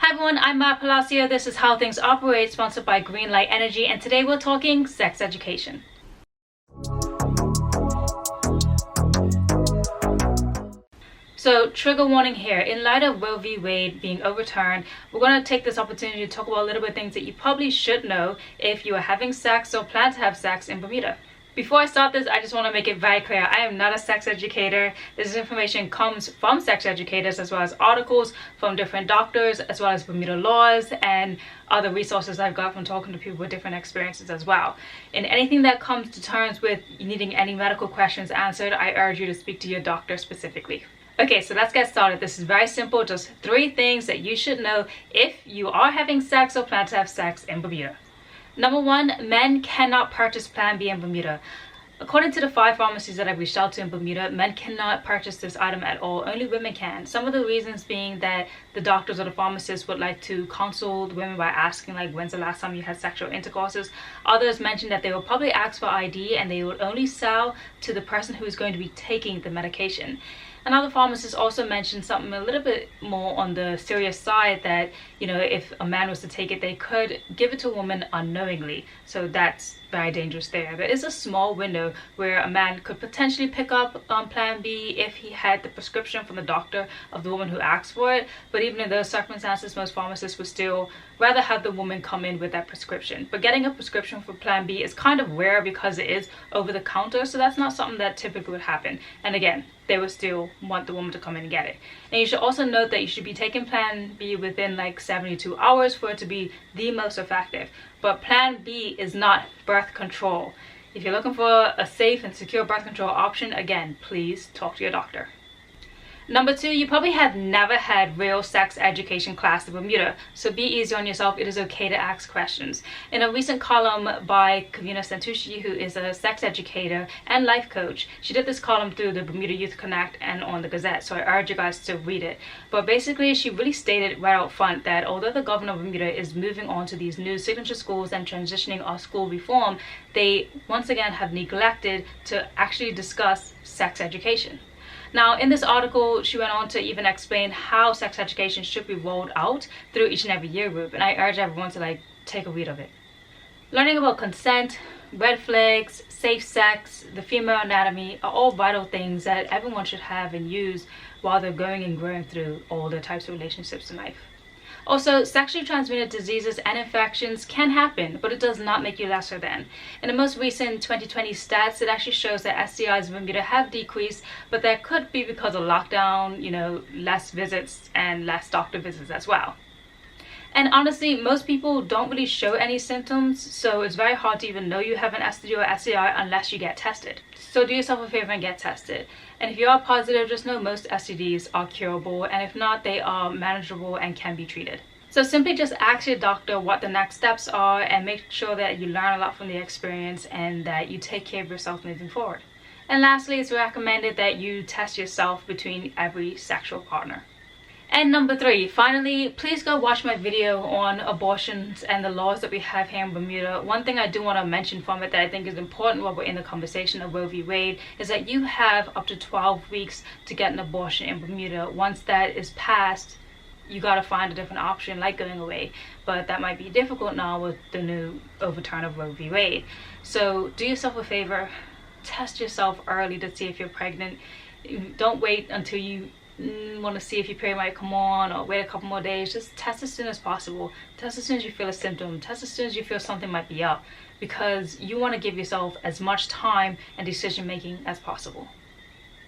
Hi everyone, I'm Matt Palacio. This is How Things Operate, sponsored by Greenlight Energy, and today we're talking sex education. So, trigger warning here. In light of Roe v. Wade being overturned, we're going to take this opportunity to talk about a little bit of things that you probably should know if you are having sex or plan to have sex in Bermuda. Before I start this, I just want to make it very clear, I am not a sex educator. This information comes from sex educators, as well as articles from different doctors, as well as Bermuda laws and other resources I've got from talking to people with different experiences as well. And anything that comes to terms with needing any medical questions answered, I urge you to speak to your doctor specifically. Okay, so let's get started. This is very simple, just 3 things that you should know if you are having sex or plan to have sex in Bermuda. Number 1, men cannot purchase Plan B in Bermuda. According to the 5 pharmacies that I've reached out to in Bermuda, men cannot purchase this item at all. Only women can. Some of the reasons being that the doctors or the pharmacists would like to counsel the women by asking, like, when's the last time you had sexual intercourses. Others mentioned that they will probably ask for ID and they would only sell to the person who is going to be taking the medication. Another pharmacist also mentioned something a little bit more on the serious side, that, you know, if a man was to take it, they could give it to a woman unknowingly. So that's very dangerous there. There is a small window where a man could potentially pick up Plan B if he had the prescription from the doctor of the woman who asked for it. But even in those circumstances, most pharmacists would still rather have the woman come in with that prescription. But getting a prescription for Plan B is kind of rare because it is over the counter. So that's not something that typically would happen. And again, they would still want the woman to come in and get it. And you should also note that you should be taking Plan B within like 72 hours for it to be the most effective. But Plan B is not birth control. If you're looking for a safe and secure birth control option, again, please talk to your doctor. Number 2, you probably have never had real sex education class in Bermuda, so be easy on yourself. It is okay to ask questions. In a recent column by Kevina Santucci, who is a sex educator and life coach, she did this column through the Bermuda Youth Connect and on the Gazette, so I urge you guys to read it. But basically, she really stated right out front that although the governor of Bermuda is moving on to these new signature schools and transitioning our school reform, they once again have neglected to actually discuss sex education. Now, in this article, she went on to even explain how sex education should be rolled out through each and every year group, and I urge everyone to take a read of it. Learning about consent, red flags, safe sex, the female anatomy are all vital things that everyone should have and use while they're going and growing through all the types of relationships in life. Also, sexually transmitted diseases and infections can happen, but it does not make you lesser than. In the most recent 2020 stats, it actually shows that STIs in Bermuda have decreased, but that could be because of lockdown, less visits and less doctor visits as well. And honestly, most people don't really show any symptoms, so it's very hard to even know you have an STD or STI unless you get tested. So do yourself a favor and get tested. And if you are positive, just know most STDs are curable, and if not, they are manageable and can be treated. So simply just ask your doctor what the next steps are and make sure that you learn a lot from the experience and that you take care of yourself moving forward. And lastly, it's recommended that you test yourself between every sexual partner. And number 3, finally, please go watch my video on abortions and the laws that we have here in Bermuda. One thing I do want to mention from it that I think is important while we're in the conversation of Roe v. Wade is that you have up to 12 weeks to get an abortion in Bermuda. Once that is passed, you got to find a different option like going away. But that might be difficult now with the new overturn of Roe v. Wade. So do yourself a favor, test yourself early to see if you're pregnant. Don't wait until you want to see if your period might come on or wait a couple more days. Just test as soon as possible. Test as soon as you feel a symptom. Test as soon as you feel something might be up, because you want to give yourself as much time and decision making as possible.